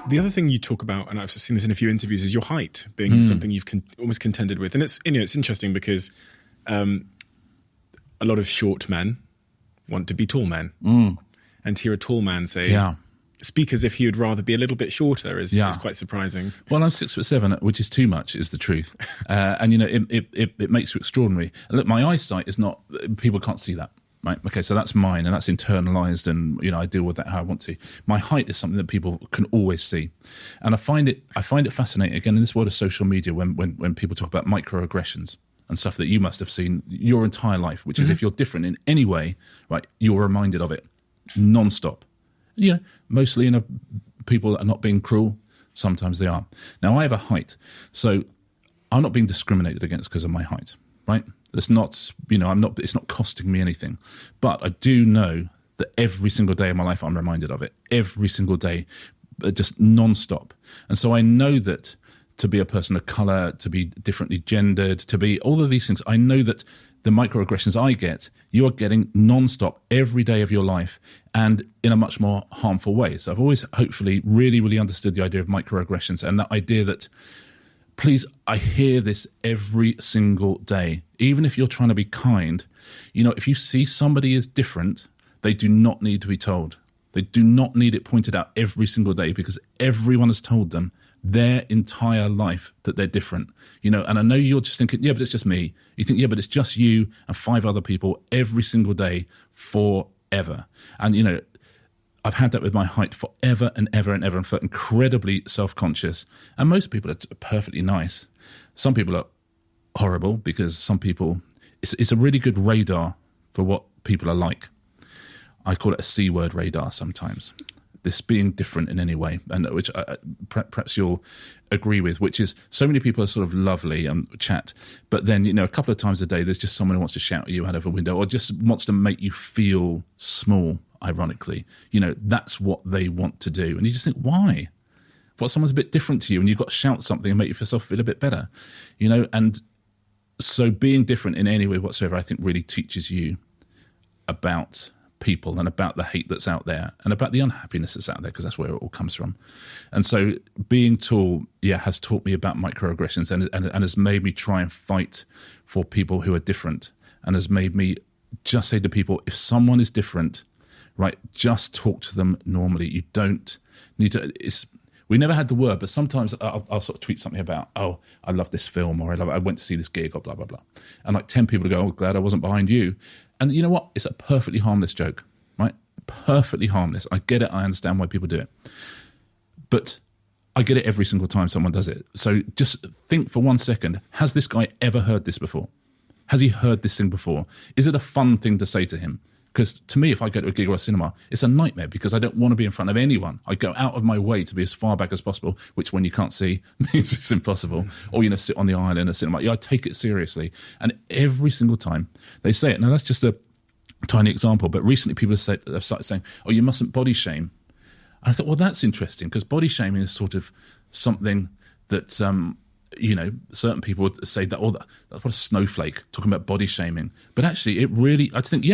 The other thing you talk about, and I've seen this in a few interviews, is your height being something you've almost contended with. And it's, it's interesting because a lot of short men want to be tall men. And to hear a tall man say, speak as if he would rather be a little bit shorter is quite surprising. Well, I'm 6'7", which is too much, is the truth. And, it makes you extraordinary. And look, my eyesight is not, people can't see that. Right. Okay. So that's mine, and that's internalized, and I deal with that how I want to. My height is something that people can always see, and I find it fascinating. Again, in this world of social media, when people talk about microaggressions and stuff that you must have seen your entire life, which is if you're different in any way, right, you're reminded of it non-stop. Mostly people are not being cruel. Sometimes they are. Now I have a height, so I'm not being discriminated against because of my height. Right. It's not, it's not costing me anything. But I do know that every single day of my life I'm reminded of it. Every single day, just non-stop. And so I know that to be a person of colour, to be differently gendered, to be all of these things, I know that the microaggressions I get, you are getting non-stop every day of your life, and in a much more harmful way. So I've always hopefully really, really understood the idea of microaggressions, and that idea that, please, I hear this every single day. Even if you're trying to be kind, if you see somebody is different, they do not need to be told. They do not need it pointed out every single day, because everyone has told them their entire life that they're different. And I know you're just thinking, yeah, but it's just me. You think, yeah, but it's just you and 5 other people every single day forever. And, I've had that with my height forever and ever and ever, and felt incredibly self-conscious. And most people are perfectly nice. Some people are horrible, because some people, it's a really good radar for what people are like. I call it a C-word radar sometimes. This being different in any way, and which perhaps you'll agree with, which is so many people are sort of lovely and chat, but then, a couple of times a day, there's just someone who wants to shout at you out of a window, or just wants to make you feel small. Ironically, that's what they want to do. And you just think, why? Well, someone's a bit different to you, and you've got to shout something and make yourself feel a bit better, and so being different in any way whatsoever, I think, really teaches you about people and about the hate that's out there and about the unhappiness that's out there, because that's where it all comes from. And so being tall, has taught me about microaggressions, and has made me try and fight for people who are different, and has made me just say to people, if someone is different, right, just talk to them normally. You don't need to. We never had the word, but sometimes I'll sort of tweet something about, oh, I love this film, or I went to see this gig, or blah, blah, blah. And like 10 people go, oh, glad I wasn't behind you. And you know what? It's a perfectly harmless joke, right? Perfectly harmless. I get it. I understand why people do it. But I get it every single time someone does it. So just think for 1 second, has this guy ever heard this before? Has he heard this thing before? Is it a fun thing to say to him? Because to me, if I go to a gig or a cinema, it's a nightmare, because I don't want to be in front of anyone. I go out of my way to be as far back as possible, which when you can't see means it's impossible. Or, sit on the aisle in a cinema. I take it seriously. And every single time they say it. Now, that's just a tiny example, but recently people have started saying, oh, you mustn't body shame. And I thought, well, that's interesting, because body shaming is sort of something that, certain people would say that, oh, that's what a snowflake, talking about body shaming. But actually, it really, I think,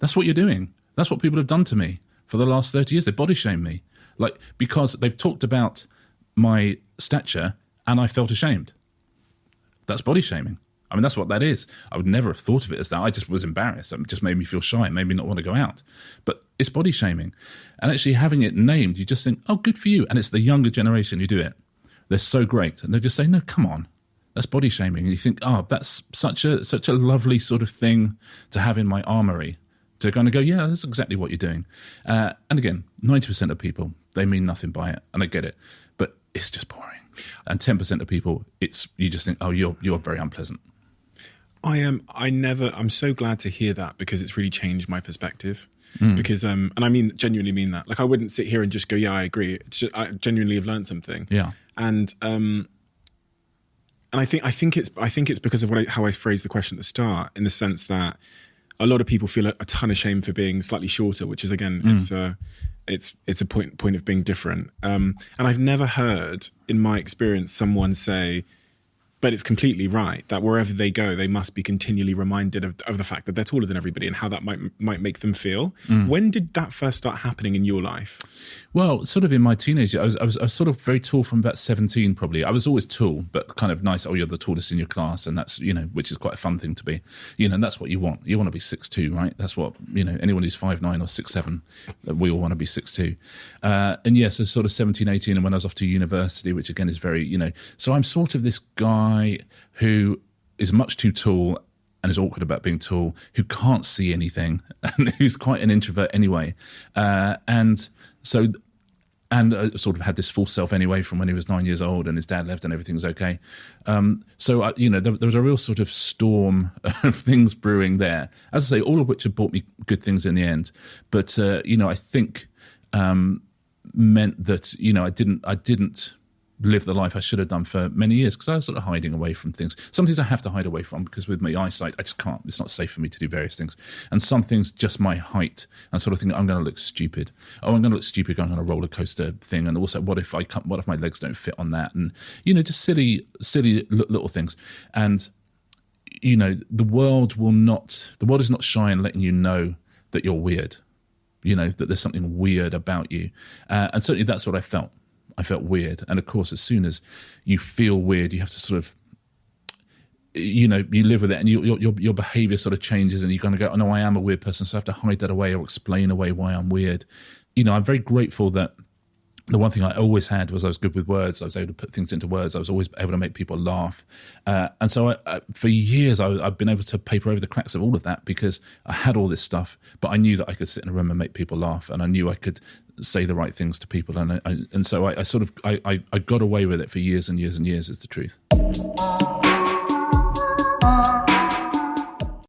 that's what you're doing. That's what people have done to me for the last 30 years. They body shame me, because they've talked about my stature and I felt ashamed. That's body shaming. I mean, that's what that is. I would never have thought of it as that. I just was embarrassed. It just made me feel shy. It made me not want to go out. But it's body shaming. And actually having it named, you just think, oh, good for you. And it's the younger generation who do it. They're so great. And they just say, no, come on. That's body shaming. And you think, oh, that's such a lovely sort of thing to have in my armory. To kind of go, yeah, that's exactly what you're doing. And again, 90% of people, they mean nothing by it. And I get it. But it's just boring. And 10% of people, you just think, oh, you're very unpleasant. I'm so glad to hear that, because it's really changed my perspective. Because, and I genuinely mean that. Like, I wouldn't sit here and just go, yeah, I agree. It's just, I genuinely have learned something. Yeah. And I think it's because of how I phrased the question at the start, in the sense that a lot of people feel a ton of shame for being slightly shorter, which is, again, it's a point of being different. And I've never heard, in my experience, someone say, But it's completely right that wherever they go, they must be continually reminded of the fact that they're taller than everybody and how that might make them feel. When did that first start happening in your life? Well, sort of in my teenage years, I was sort of very tall from about 17 probably. I was always tall, but kind of nice. Oh, you're the tallest in your class, and that's, which is quite a fun thing to be. And that's what you want. You want to be 6'2", right? That's what, anyone who's 5'9" or 6'7", we all want to be 6'2". And yes, so sort of 17, 18, and when I was off to university, which again is very, so I'm sort of this guy who is much too tall and is awkward about being tall, who can't see anything, and who's quite an introvert anyway. And I sort of had this false self anyway from when he was 9 years old and his dad left and everything was okay. So, there was a real sort of storm of things brewing there. As I say, all of which have brought me good things in the end. But, I think meant that, I didn't live the life I should have done for many years because I was sort of hiding away from things. Some things I have to hide away from because with my eyesight, I just can't. It's not safe for me to do various things. And some things, just my height, and sort of think I'm going to look stupid. Oh, I'm going to look stupid going on a roller coaster thing. And also, what if my legs don't fit on that? And, just silly little things. And, the world is not shy in letting you know that you're weird, that there's something weird about you. And certainly that's what I felt. I felt weird. And of course, as soon as you feel weird, you have to sort of, you live with it and your behavior sort of changes and you're going to go, oh, no, I am a weird person. So I have to hide that away or explain away why I'm weird. I'm very grateful that the one thing I always had was I was good with words. I was able to put things into words. I was always able to make people laugh. And so for years, I've been able to paper over the cracks of all of that because I had all this stuff, but I knew that I could sit in a room and make people laugh. And I knew I could say the right things to people. And so I got away with it for years and years and years is the truth.